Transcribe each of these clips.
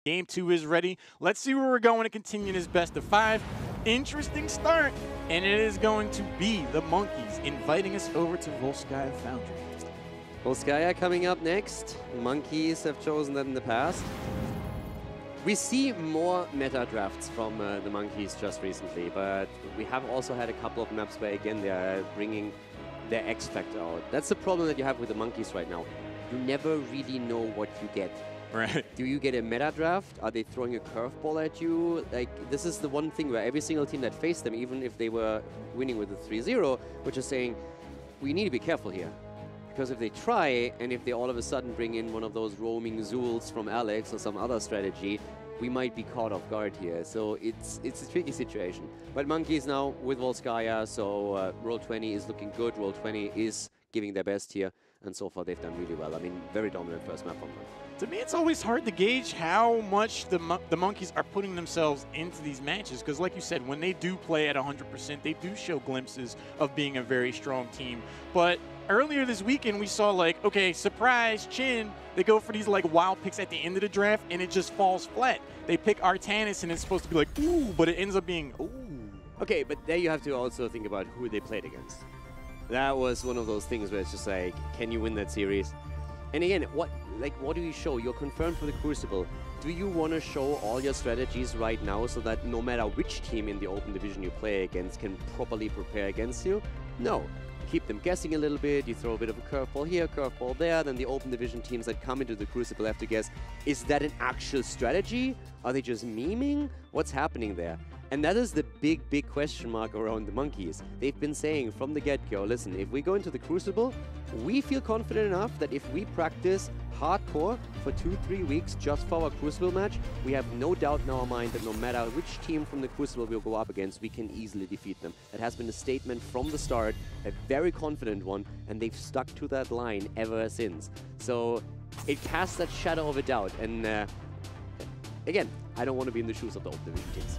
Game 2 is ready. Let's see where we're going to continue this best of 5. Interesting start, and it is going to be the Monkeys inviting us over to Volskaya Foundry. Volskaya coming up next. Monkeys have chosen that in the past. We see more meta drafts from the Monkeys just recently, but we have also had a couple of maps where, again, they are bringing their X factor out. That's the problem that you have with the Monkeys right now. You never really know what you get. Right. Do you get a meta draft? Are they throwing a curveball at you? Like, this is the one thing where every single team that faced them, even if they were winning with a 3-0, which is saying, we need to be careful here. Because if they try, and if they all of a sudden bring in one of those roaming Zools from Alex or some other strategy, we might be caught off guard here. So it's a tricky situation. But Monkeys now with Volskaya, so Roll20 is looking good. Roll20 is giving their best here. And so far, they've done really well. I mean, very dominant first map from them. To me, it's always hard to gauge how much the Monkeys are putting themselves into these matches. Because like you said, when they do play at 100%, they do show glimpses of being a very strong team. But earlier this weekend, we saw like, okay, surprise, Chin. They go for these like wild picks at the end of the draft, and it just falls flat. They pick Artanis, and it's supposed to be like, ooh, but it ends up being, ooh. Okay, but there you have to also think about who they played against. That was one of those things where it's just like, can you win that series? And again, what do you show? You're confirmed for the Crucible. Do you want to show all your strategies right now so that no matter which team in the open division you play against can properly prepare against you? No. Keep them guessing a little bit. You throw a bit of a curveball here, curveball there. Then the open division teams that come into the Crucible have to guess, is that an actual strategy? Are they just memeing? What's happening there? And that is the big, big question mark around the Monkeys. They've been saying from the get-go, listen, if we go into the Crucible, we feel confident enough that if we practice hardcore for 2-3 weeks just for our Crucible match, we have no doubt in our mind that no matter which team from the Crucible we'll go up against, we can easily defeat them. That has been a statement from the start, a very confident one, and they've stuck to that line ever since. So it casts that shadow of a doubt. And again, I don't want to be in the shoes of the open division teams.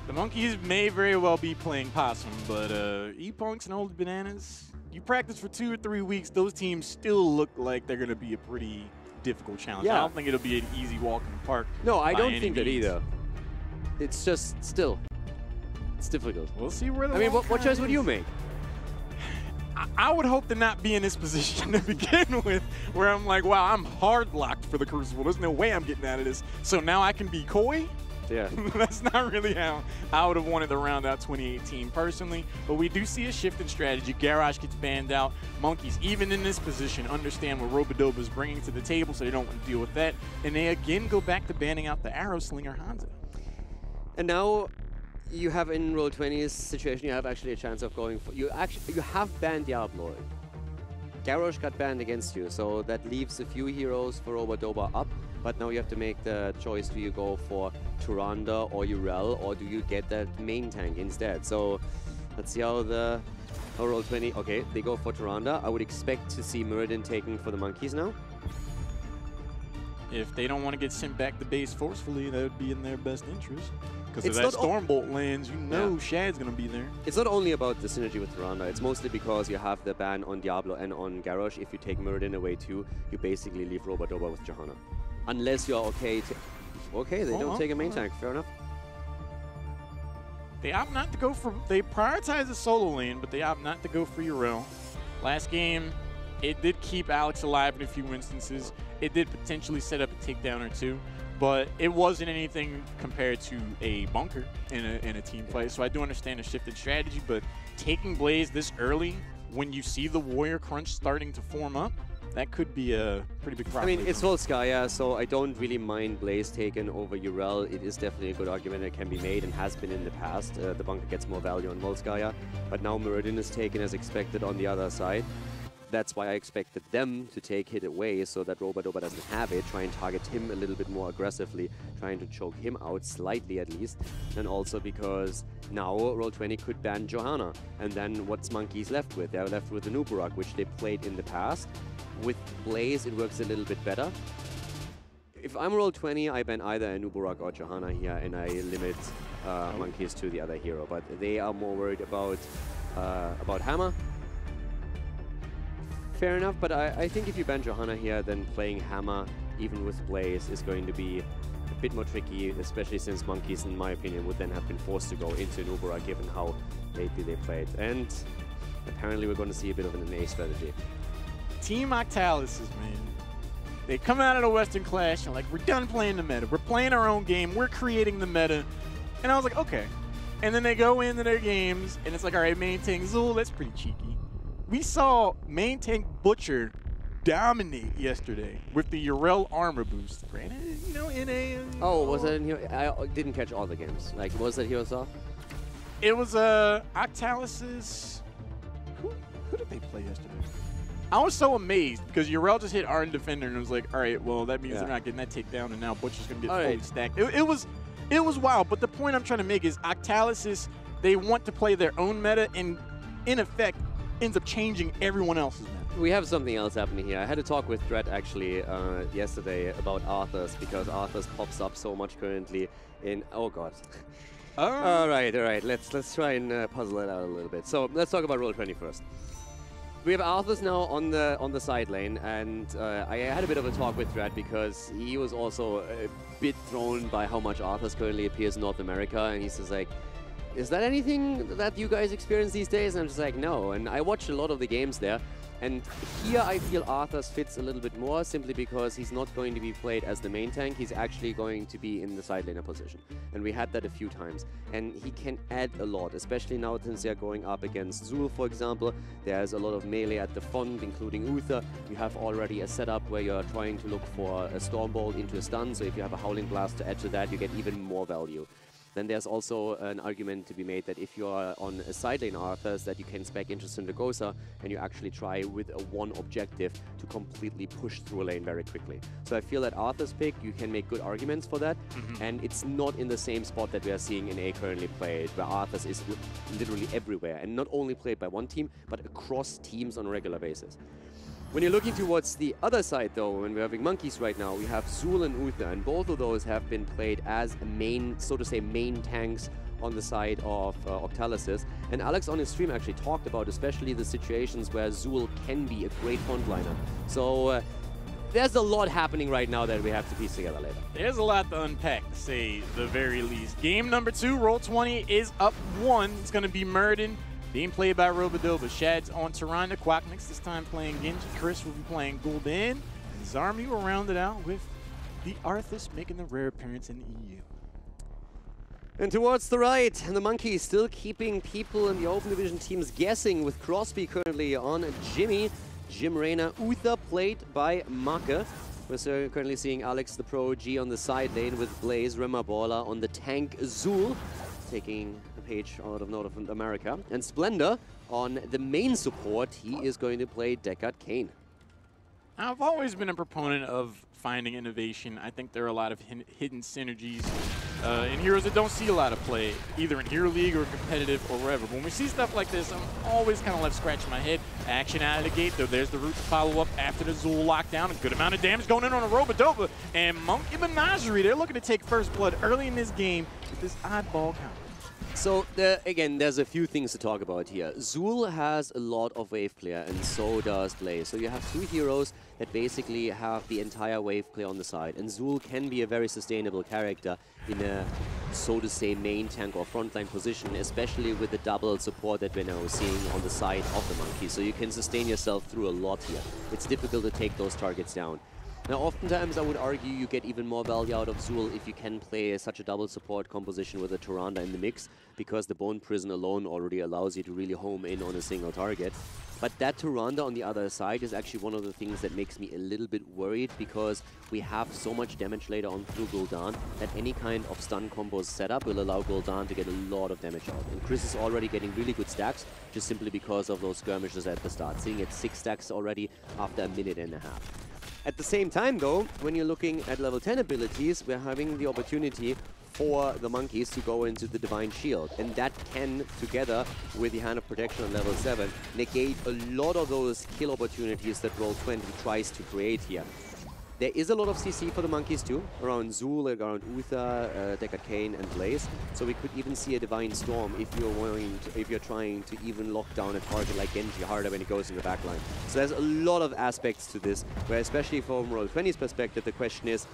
The Monkeys may very well be playing possum, but E-Punks and Old Bananas, you practice for 2 or 3 weeks, those teams still look like they're going to be a pretty difficult challenge. Yeah. I don't think it'll be an easy walk in the park. No, I don't think that either. It's just still, it's difficult. We'll see where the I mean, what choice would you make? I would hope to not be in this position to begin with, where I'm like, wow, I'm hard locked for the Crucible. There's no way I'm getting out of this. So now I can be coy? Yeah. That's not really how I would have wanted to round out 2018 personally, but we do see a shift in strategy. Garage gets banned out. Monkeys, even in this position, understand what Robodoba is bringing to the table, so they don't want to deal with that. And they again go back to banning out the Arrow Slinger Hanzo. And now you have in Roll20's situation, you have actually a chance of going for, you have banned Diablo. Garrosh got banned against you, so that leaves a few heroes for Robodoba up. But now you have to make the choice, do you go for Tyrande or Urel, or do you get that main tank instead? So let's see how Roll20, okay, they go for Tyrande. I would expect to see Muradin taken for the Monkeys now. If they don't want to get sent back to base forcefully, that would be in their best interest. Because if It's that Stormbolt lands, you know Shad's going to be there. It's not only about the synergy with Tyrande, it's mostly because you have the ban on Diablo and on Garrosh. If you take Muradin away too, you basically leave Robodoba with Johanna. Unless you're okay to... Okay, they don't take a main tank, fair enough. They opt not to go for... They prioritize the solo lane, but they opt not to go for Urel. Last game, it did keep Alex alive in a few instances. It did potentially set up a takedown or two, but it wasn't anything compared to a bunker in a team fight. So I do understand the shifted strategy, but taking Blaze this early, when you see the Warrior Crunch starting to form up, that could be a pretty big problem. I mean, it's Volskaya, so I don't really mind Blaze taken over Urel. It is definitely a good argument that can be made and has been in the past. The bunker gets more value on Volskaya, but now Muradin is taken as expected on the other side. That's why I expected them to take it away so that Robodoba doesn't have it, try and target him a little bit more aggressively, trying to choke him out slightly at least. And also because now Roll20 could ban Johanna. And then what's Monkeys left with? They're left with the Nuburak, which they played in the past. With Blaze, it works a little bit better. If I'm Roll20, I ban either a Nuburak or Johanna here, and I limit Monkeys to the other hero. But they are more worried about Hammer. Fair enough, but I think if you ban Johanna here, then playing Hammer, even with Blaze, is going to be a bit more tricky, especially since Monkeys, in my opinion, would then have been forced to go into Nubura given how lately they played. And apparently we're going to see a bit of an NA strategy. Team Octalysis, man. They come out of the Western Clash and like, we're done playing the meta. We're playing our own game. We're creating the meta. And I was like, okay. And then they go into their games, and it's like, all right, main tank Zul, that's pretty cheeky. We saw main tank Butcher dominate yesterday with the Yrel armor boost. Granted, you know, in a... Oh, was that in here? I didn't catch all the games. Like, was that Heroes Off? It was Octalysis. Who did they play yesterday? I was so amazed because Yrel just hit Arn Defender and it was like, all right, well, that means they're not getting that takedown, and now Butcher's going to get fully stacked. It was wild, but the point I'm trying to make is Octalysis, they want to play their own meta, and in effect, ends up changing everyone else's meta. We have something else happening here. I had a talk with Thread actually yesterday about Arthas, because Arthas pops up so much currently in... Oh, God. All right. Let's try and puzzle it out a little bit. So let's talk about Roll20 first. We have Arthas now on the side lane, and I had a bit of a talk with Thread because he was also a bit thrown by how much Arthas currently appears in North America, and he's just like, is that anything that you guys experience these days? And I'm just like, no. And I watched a lot of the games there, and here I feel Arthas fits a little bit more, simply because he's not going to be played as the main tank. He's actually going to be in the side laner position. And we had that a few times. And he can add a lot, especially now since they're going up against Zul, for example. There's a lot of melee at the front, including Uther. You have already a setup where you're trying to look for a Stormbolt into a stun, so if you have a Howling Blast to add to that, you get even more value. Then there's also an argument to be made that if you're on a side lane Arthas, that you can spec into Syndragosa and you actually try with a one objective to completely push through a lane very quickly. So I feel that Arthas pick, you can make good arguments for that, and it's not in the same spot that we are seeing NA currently played, where Arthas is literally everywhere, and not only played by one team, but across teams on a regular basis. When you're looking towards the other side, though, when we're having Monkeys right now, we have Zul and Uther, and both of those have been played as main, so to say, main tanks on the side of Octalysis. And Alex on his stream actually talked about especially the situations where Zul can be a great frontliner. So there's a lot happening right now that we have to piece together later. There's a lot to unpack, to say the very least. Game number 2, Roll20 is up 1. It's going to be Murden, being played by Robodoba. Shad's on Tyrande. Quacknix this time playing Genji. Chris will be playing Gul'dan. And Zarmi will round it out with the Arthas making the rare appearance in the EU. And towards the right, the Monkeys still keeping people in the open division teams guessing, with Crosby currently on Jimmy. Jim Reyna, Uther played by Make. We're currently seeing Alex the Pro G on the side lane with Blaze, Remabola on the tank Zul, taking a page out of North America. And Splendor on the main support, he is going to play Deckard Cain. I've always been a proponent of finding innovation. I think there are a lot of hidden synergies in heroes that don't see a lot of play, either in Hero League or competitive or wherever. But when we see stuff like this, I'm always kind of left scratching my head. Action out of the gate, though. There's the route to follow up after the Zul lockdown. A good amount of damage going in on a Robodoba. And Monkey Menagerie, they're looking to take first blood early in this game with this oddball counter. So, again, there's a few things to talk about here. Zul has a lot of wave clear, and so does Blaze. So you have two heroes that basically have the entire wave clear on the side. And Zul can be a very sustainable character in a, so to say, main tank or frontline position, especially with the double support that we're now seeing on the side of the Monkey. So you can sustain yourself through a lot here. It's difficult to take those targets down. Now, oftentimes, I would argue you get even more value out of Zul if you can play such a double support composition with a Tyrande in the mix, because the Bone Prison alone already allows you to really home in on a single target. But that Tyrande on the other side is actually one of the things that makes me a little bit worried, because we have so much damage later on through Gul'dan that any kind of stun combos setup will allow Gul'dan to get a lot of damage out. And Chris is already getting really good stacks just simply because of those skirmishes at the start, seeing it 6 stacks already after a minute and a half. At the same time, though, when you're looking at level 10 abilities, we're having the opportunity for the Monkeys to go into the Divine Shield. And that can, together with the Hand of Protection on level 7, negate a lot of those kill opportunities that Roll20 tries to create here. There is a lot of CC for the monkeys too, around Zul, around Uther, Deckard Cain, and Blaze. So we could even see a Divine Storm if you're trying to even lock down a target like Genji harder when he goes in the backline. So there's a lot of aspects to this, where especially from Roll20's perspective, the question is,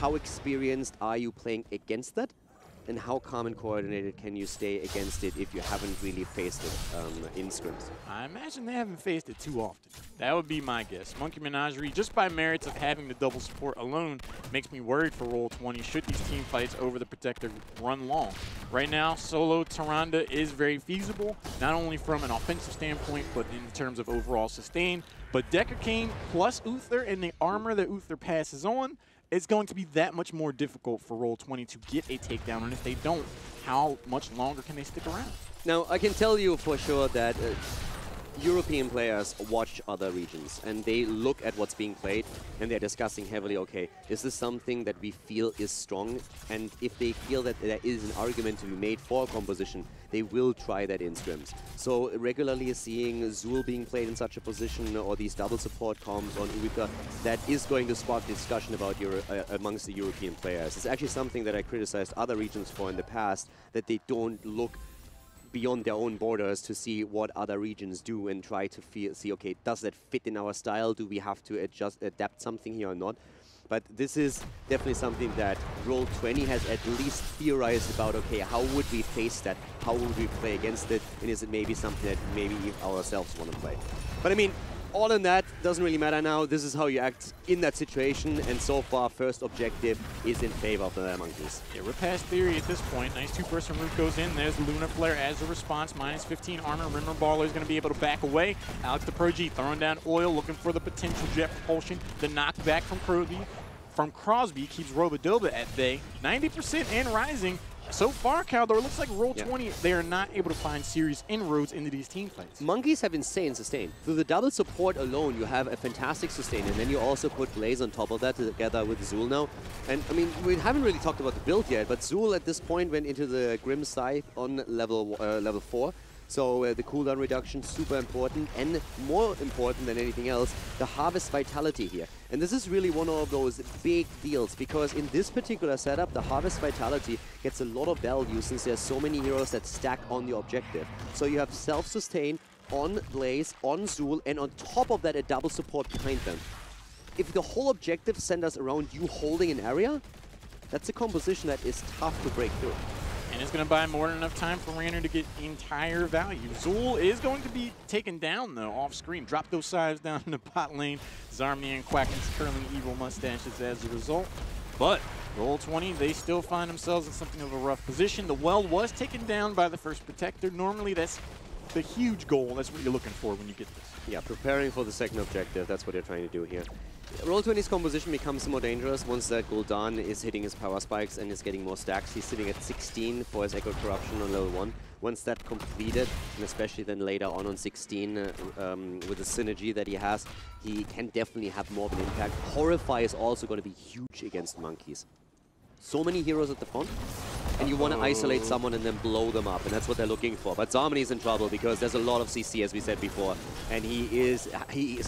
how experienced are you playing against that? And how calm and coordinated can you stay against it if you haven't really faced it in scrims? I imagine they haven't faced it too often. That would be my guess. Monkey Menagerie, just by merits of having the double support alone, makes me worried for Roll20 should these team fights over the Protector run long. Right now, solo Tyrande is very feasible, not only from an offensive standpoint, but in terms of overall sustain. But Deckard Cain plus Uther and the armor that Uther passes on, it's going to be that much more difficult for Roll20 to get a takedown, and if they don't, how much longer can they stick around? Now, I can tell you for sure that European players watch other regions, and they look at what's being played, and they're discussing heavily, okay, is this something that we feel is strong? And if they feel that there is an argument to be made for a composition, they will try that in scrims. So regularly seeing Zul being played in such a position, or these double support comms on Uther, that is going to spark discussion about amongst the European players. It's actually something that I criticized other regions for in the past, that they don't look beyond their own borders to see what other regions do and try to see, okay, does that fit in our style? Do we have to adapt something here or not? But this is definitely something that Roll20 has at least theorized about, okay, how would we face that? How would we play against it? And is it maybe something that maybe ourselves want to play? But I mean, all in that doesn't really matter now. This is how you act in that situation, and so far, first objective is in favor of the monkeys. Yeah, we're past theory at this point. Nice two-person root goes in. There's Luna Flare as a response. Minus 15 armor. Rimmer Baller is going to be able to back away. Alex the Pro G throwing down oil, looking for the potential jet propulsion. The knockback from Crosby keeps Robodoba at bay. 90% and rising. So far, Caldor, it looks like Roll20, they are not able to find serious inroads into these team fights. Monkeys have insane sustain. Through the double support alone, you have a fantastic sustain, and then you also put Blaze on top of that together with Zul now. And I mean, we haven't really talked about the build yet, but Zul at this point went into the Grim Scythe on level 4. So the cooldown reduction, super important, and more important than anything else, the Harvest Vitality here. And this is really one of those big deals, because in this particular setup, the Harvest Vitality gets a lot of value since there's so many heroes that stack on the objective. So you have self-sustain on Blaze, on Zul, and on top of that, a double support behind them. If the whole objective centers around you holding an area, that's a composition that is tough to break through. And it's going to buy more than enough time for Raynor to get entire value. Zul is going to be taken down, though, off screen. Drop those sides down in the bot lane. Zarmian quacking his curling evil mustaches as a result. But Roll20, they still find themselves in something of a rough position. The well was taken down by the first Protector. Normally, that's the huge goal. That's what you're looking for when you get this. Yeah, preparing for the second objective. That's what you're trying to do here. Roll20's composition becomes more dangerous once that Gul'dan is hitting his power spikes and is getting more stacks. He's sitting at 16 for his Echo Corruption on level 1. Once that completed, and especially then later on 16 with the synergy that he has, he can definitely have more of an impact. Horrify is also going to be huge against monkeys. So many heroes at the front, and you want to isolate someone and then blow them up, and that's what they're looking for. But Zarmany's in trouble because there's a lot of CC, as we said before, and he is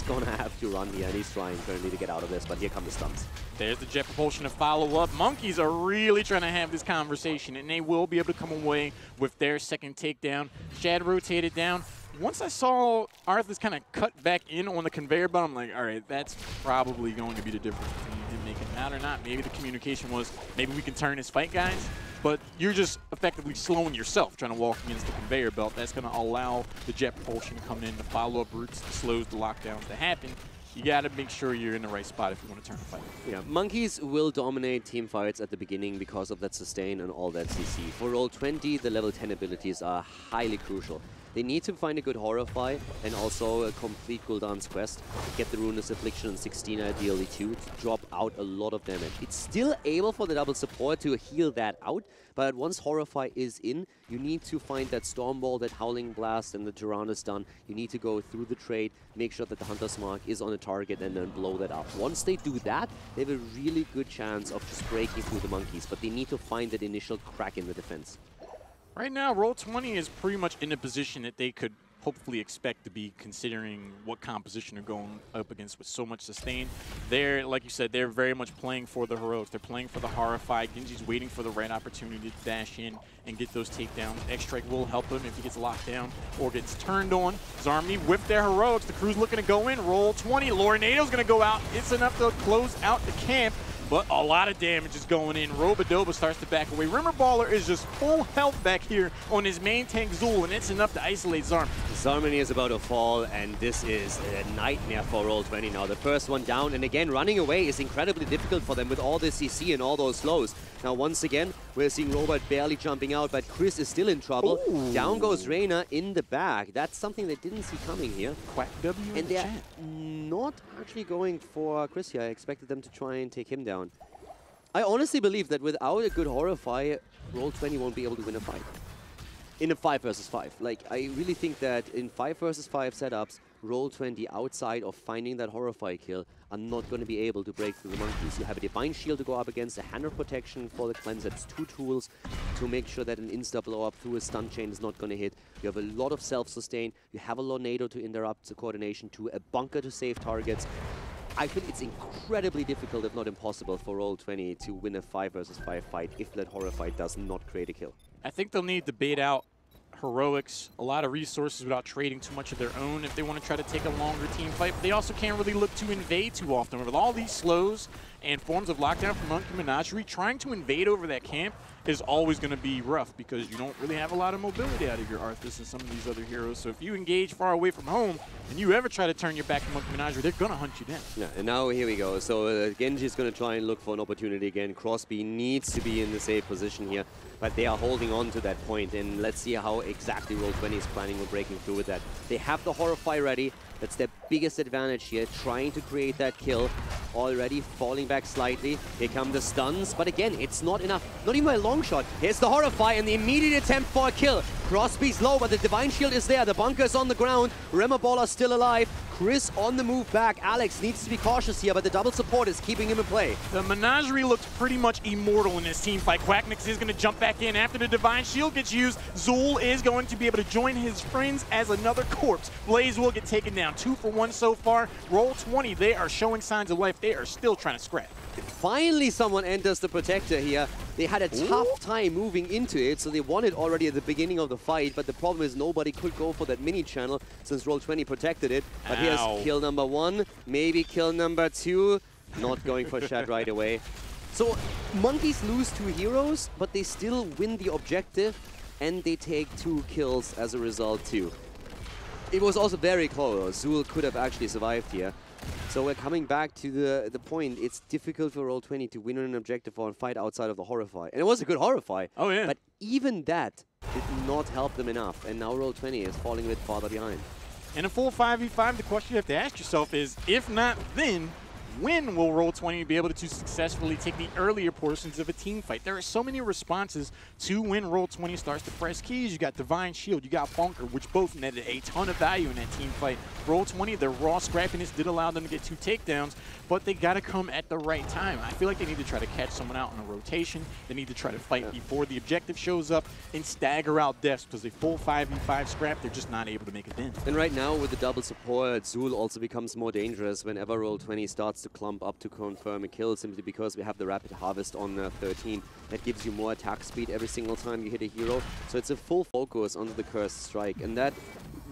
going to have to run here, and he's trying currently to get out of this, but here come the stuns. There's the jet propulsion to follow up. Monkeys are really trying to have this conversation, and they will be able to come away with their second takedown. Shad rotated down. Once I saw Arthas kind of cut back in on the conveyor belt, I'm like, all right, that's probably going to be the difference between him making it out or not. Maybe the communication was, maybe we can turn his fight, guys. But you're just effectively slowing yourself trying to walk against the conveyor belt. That's going to allow the jet propulsion to come in, the follow-up routes, slows the lockdowns to happen. You got to make sure you're in the right spot if you want to turn the fight. Yeah, monkeys will dominate team fights at the beginning because of that sustain and all that CC. For Roll20, the level 10 abilities are highly crucial. They need to find a good Horrify and also complete Gul'dan's quest. Get the Ruinous Affliction on 16 ideally too, to drop out a lot of damage. It's still able for the double support to heal that out, but once Horrify is in, you need to find that Storm Ball, that Howling Blast, and the Tyrannus done. You need to go through the trade, make sure that the Hunter's Mark is on a target, and then blow that up. Once they do that, they have a really good chance of just breaking through the monkeys, but they need to find that initial crack in the defense. Right now, Roll20 is pretty much in a position that they could hopefully expect to be, considering what composition they're going up against with so much sustain. They're, like you said, they're very much playing for the heroics. They're playing for the Horrify. Genji's waiting for the right opportunity to dash in and get those takedowns. X-Strike will help him if he gets locked down or gets turned on. Zarmi with their heroics. The crew's looking to go in. Roll20. Lornado's going to go out. It's enough to close out the camp. But a lot of damage is going in. Robodoba starts to back away. Rimmerballer is just full health back here on his main tank Zul, and it's enough to isolate Zarmi. Zarmi is about to fall, and this is a nightmare for Roll20 now. The first one down, and again, running away is incredibly difficult for them with all the CC and all those slows. Now, once again, we're seeing Robot barely jumping out, but Chris is still in trouble. Ooh. Down goes Reyna in the back. That's something they didn't see coming here. Quack W and they're not actually going for Chris here. I expected them to try and take him down. I honestly believe that without a good Horrify, Roll20 won't be able to win a fight. In a 5 versus 5. Like, I really think that in 5 versus 5 setups, Roll20, outside of finding that Horrify kill, are not going to be able to break through the monkeys. You have a Divine Shield to go up against, a Hand of Protection for the cleanse. That's 2 tools to make sure that an insta blow up through a stun chain is not going to hit. You have a lot of self-sustain. You have a Lornado to interrupt the coordination, to a bunker to save targets. I think it's incredibly difficult, if not impossible, for Roll20 to win a 5 versus 5 fight if that Horrify does not create a kill. I think they'll need to bait out heroics, a lot of resources without trading too much of their own if they want to try to take a longer team fight. But they also can't really look to invade too often. With all these slows and forms of lockdown from Monkey Menagerie, trying to invade over that camp is always going to be rough because you don't really have a lot of mobility out of your Arthas and some of these other heroes. So if you engage far away from home and you ever try to turn your back to Monkey Menagerie, they're going to hunt you down. Yeah, and now here we go. So Genji is going to try and look for an opportunity again. Crosby needs to be in the safe position here, but they are holding on to that point, and let's see how exactly Roll20 is planning on breaking through with that. They have the Horrify ready. That's their biggest advantage here, trying to create that kill. Already falling back slightly. Here come the stuns, but again, it's not enough. Not even a long shot. Here's the Horrify and the immediate attempt for a kill. Crosby's low, but the Divine Shield is there. The bunker is on the ground. Rimmerballer still alive. Chris on the move back. Alex needs to be cautious here, but the double support is keeping him in play. The Menagerie looks pretty much immortal in this team fight. Quacknix is going to jump back in after the Divine Shield gets used. Zul is going to be able to join his friends as another corpse. Blaze will get taken down. 2 for 1 so far. Roll20, they are showing signs of life. They are still trying to scrap. Finally, someone enters the Protector here. They had a tough time moving into it, so they won it already at the beginning of the fight, but the problem is nobody could go for that mini channel since Roll20 protected it. But here's kill number 1, maybe kill number 2. Not going for Shad right away. So Monkeys lose 2 heroes, but they still win the objective, and they take 2 kills as a result too. It was also very close. Zul could have actually survived here. So we're coming back to the point. It's difficult for Roll20 to win on an objective or fight outside of the Horrify. And it was a good Horrify. Oh, yeah. But even that did not help them enough. And now Roll20 is falling a bit farther behind. In a full 5v5, the question you have to ask yourself is, if not then, when will Roll20 be able to successfully take the earlier portions of a team fight? There are so many responses to when Roll20 starts to press keys. You got Divine Shield, you got Bunker, which both netted a ton of value in that team fight. Roll20, their raw scrappiness did allow them to get 2 takedowns, but they got to come at the right time. I feel like they need to try to catch someone out in a rotation. They need to try to fight before the objective shows up and stagger out deaths, because a full 5v5 scrap, they're just not able to make a dent. And right now, with the double support, Zul also becomes more dangerous whenever Roll20 starts to clump up to confirm a kill, simply because we have the Rapid Harvest on 13. That gives you more attack speed every single time you hit a hero. So it's a full focus onto the Cursed Strike, and that,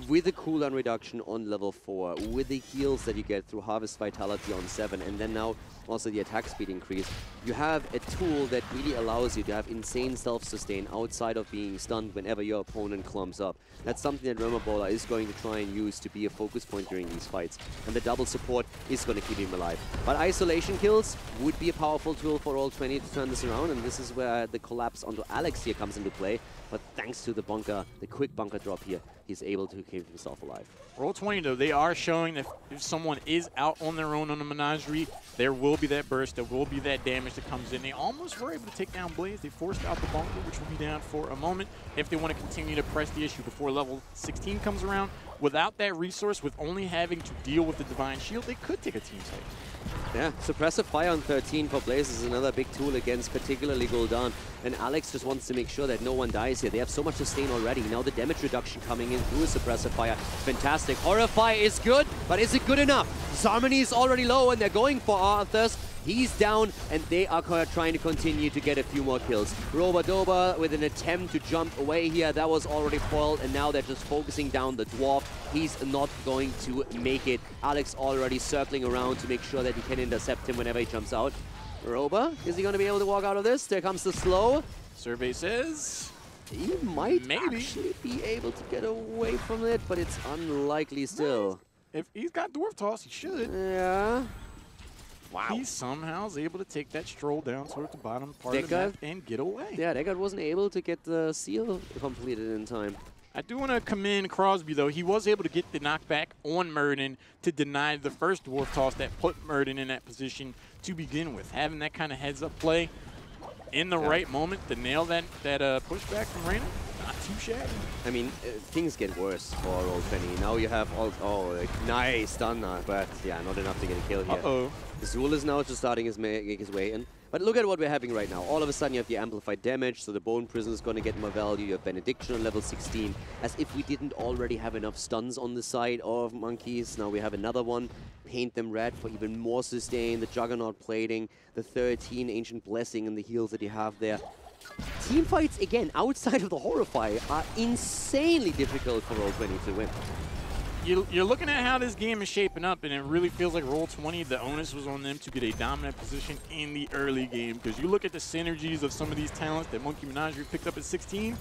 with the cooldown reduction on level 4, with the heals that you get through Harvest Vitality on 7, and then now also the attack speed increase, you have a tool that really allows you to have insane self-sustain outside of being stunned whenever your opponent clumps up. That's something that Rimmerballer is going to try and use to be a focus point during these fights. And the double support is going to keep him alive. But isolation kills would be a powerful tool for Roll20 to turn this around, and this is where the collapse onto Alex here comes into play. But thanks to the bunker, the quick bunker drop here, he's able to keep himself alive. Roll20, though, they are showing that if someone is out on their own on the Menagerie, there will be that burst, there will be that damage that comes in. They almost were able to take down Blaze. They forced out the bunker, which will be down for a moment if they want to continue to press the issue before level 16 comes around. Without that resource, with only having to deal with the Divine Shield, they could take a team fight. Yeah, suppressive fire on 13 for Blaze is another big tool against particularly Gul'dan. And Alex just wants to make sure that no one dies here. They have so much sustain already. Now the damage reduction coming in through a suppressive fire. Fantastic. Horrify is good, but is it good enough? Zarmany is already low and they're going for Arthur's. He's down, and they are trying to continue to get a few more kills. Roba-Doba with an attempt to jump away here. That was already foiled, and now they're just focusing down the Dwarf. He's not going to make it. Alex already circling around to make sure that he can intercept him whenever he jumps out. Roba, is he going to be able to walk out of this? There comes the slow. Survey says he might maybe actually be able to get away from it, but it's unlikely still. If he's got Dwarf Toss, he should. Yeah. Wow. He somehow is able to take that stroll down towards the bottom part of the map and get away. Yeah, Deckard wasn't able to get the seal completed in time. I do want to commend Crosby, though. He was able to get the knockback on Murden to deny the first Dwarf Toss that put Murden in that position to begin with. Having that kind of heads-up play in the right moment to nail that pushback from Reyna, not too shabby. I mean, things get worse for Roll20. Now you have all, like, nice stun, but yeah, not enough to get a kill here. Uh-oh. Zul is now just starting his way in. But look at what we're having right now. All of a sudden you have the amplified damage, so the Bone Prison is going to get more value. You have Benediction on level 16. As if we didn't already have enough stuns on the side of Monkeys. Now we have another one. Paint them red for even more sustain. The Juggernaut plating, the 13 Ancient Blessing, and the heals that you have there. Team fights, again, outside of the Horrify, are insanely difficult for Roll20 to win. You're looking at how this game is shaping up, and it really feels like Roll20, the onus was on them to get a dominant position in the early game. Because you look at the synergies of some of these talents that Monkey Menagerie picked up at 16,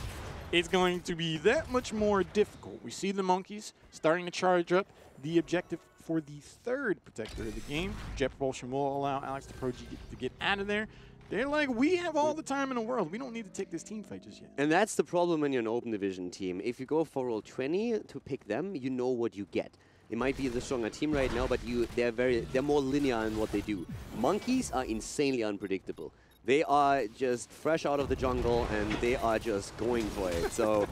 it's going to be that much more difficult. We see the Monkeys starting to charge up. The objective for the third protector of the game, Jet Propulsion, will allow Alex the Pro G to get out of there. They're like, we have all the time in the world. We don't need to take this team fight just yet. And that's the problem when you're an open division team. If you go for Roll20 to pick them, you know what you get. It might be the stronger team right now, but they're more linear in what they do. Monkeys are insanely unpredictable. They are just fresh out of the jungle, and they are just going for it. So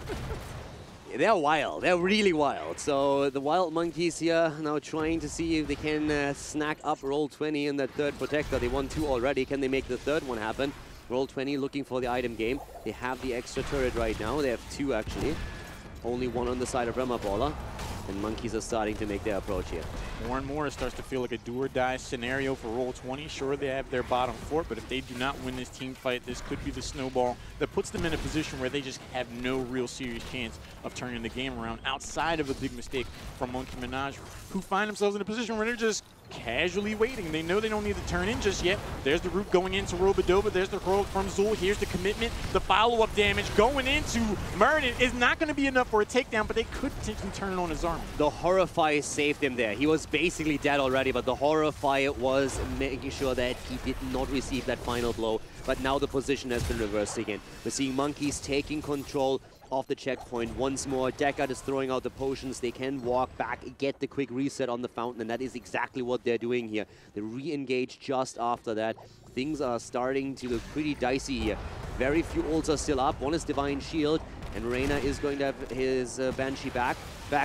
they're wild. They're really wild. So the wild Monkeys here now trying to see if they can snack up Roll20 in that third protector. They won 2 already. Can they make the third one happen? Roll20 looking for the item game. They have the extra turret right now. They have 2 actually. Only 1 on the side of Remaballer. And Monkeys are starting to make their approach here. More and more, it starts to feel like a do-or-die scenario for Roll20. Sure, they have their bottom fort, but if they do not win this team fight, this could be the snowball that puts them in a position where they just have no real serious chance of turning the game around outside of a big mistake from Monkey Menagerie, who find themselves in a position where they're just casually waiting. They know they don't need to turn in just yet. There's the root going into Roba-Doba. There's the roll from Zul. Here's the commitment. The follow-up damage going into Murden is not going to be enough for a takedown, but they could potentially turn it on his arm. The Horrify saved him there. He was basically dead already, but the Horrify was making sure that he did not receive that final blow. But now the position has been reversed again. We're seeing Monkeys taking control of the checkpoint once more. Deckard is throwing out the potions. They can walk back, get the quick reset on the fountain, and that is exactly what they're doing here. They re-engage just after that. Things are starting to look pretty dicey here. Very few ults are still up. One is Divine Shield, and Reyna is going to have his Banshee back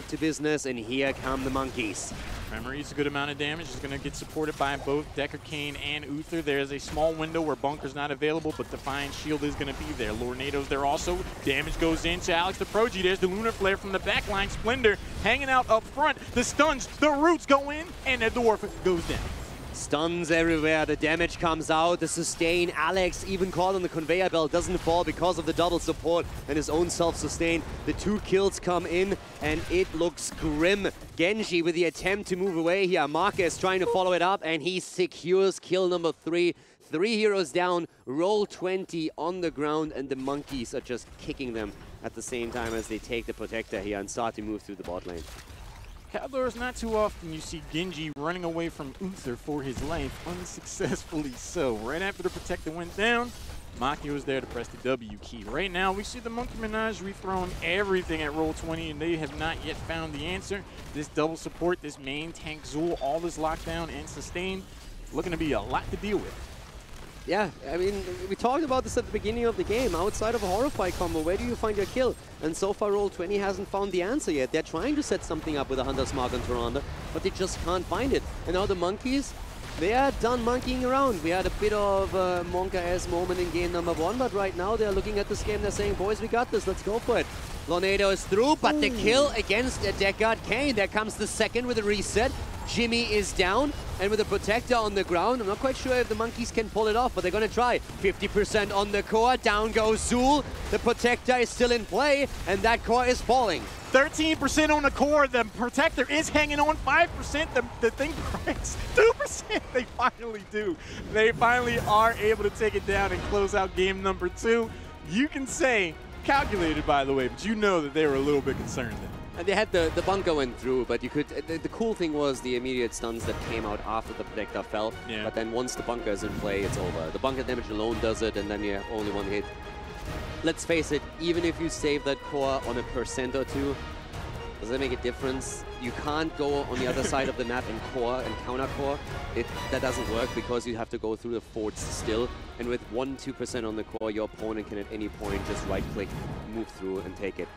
to business, and here come the Monkeys. Memory's a good amount of damage. It's going to get supported by both Deckard Cain and Uther. There's a small window where Bunker's not available, but Divine Shield is going to be there. Lornado's there also. Damage goes into Alex the Pro G. There's the Lunar Flare from the backline. Splendor hanging out up front. The stuns, the roots go in, and the Dwarf goes down. Stuns everywhere, the damage comes out, the sustain. Alex, even caught on the conveyor belt, doesn't fall because of the double support and his own self-sustain. The 2 kills come in, and it looks grim. Genji with the attempt to move away here. Marquez trying to follow it up, and he secures kill number 3. 3 heroes down, Roll20 on the ground, and the Monkeys are just kicking them at the same time as they take the protector here and start to move through the bot lane. Outdoors, not too often you see Genji running away from Uther for his life, unsuccessfully so. Right after the protector went down, Maki was there to press the W key. Right now, we see the Monkey Menagerie throwing everything at Roll20, and they have not yet found the answer. This double support, this main tank Zul, all this lockdown and sustain, looking to be a lot to deal with. Yeah, I mean, we talked about this at the beginning of the game. Outside of a Horrify combo, where do you find your kill? And so far, Roll20 hasn't found the answer yet. They're trying to set something up with a Hunter's Mark on Tyrande, but they just can't find it. And now the Monkeys, they are done monkeying around. We had a bit of a Monka-ass moment in game number 1, but right now they're looking at this game, they're saying, boys, we got this, let's go for it. Lonado is through, but the kill against Deckard Kane. There comes the second with a reset. Jimmy is down, and with a protector on the ground, I'm not quite sure if the monkeys can pull it off, but they're gonna try. 50% on the core, down goes Zool. The protector is still in play, and that core is falling. 13% on the core, the protector is hanging on 5%, the thing breaks 2%, they finally do. They finally are able to take it down and close out game number 2. You can say, calculated by the way, but you know that they were a little bit concerned then. And they had the bunker went through, but you could. The cool thing was the immediate stuns that came out after the protector fell. Yeah. But then once the bunker is in play, it's over. The bunker damage alone does it, and then you have only one hit. Let's face it, even if you save that core on a % or 2, does that make a difference? You can't go on the other side of the map and core and counter core. That doesn't work because you have to go through the forts still. And with 1-2% on the core, your opponent can at any point just right click, move through, and take it.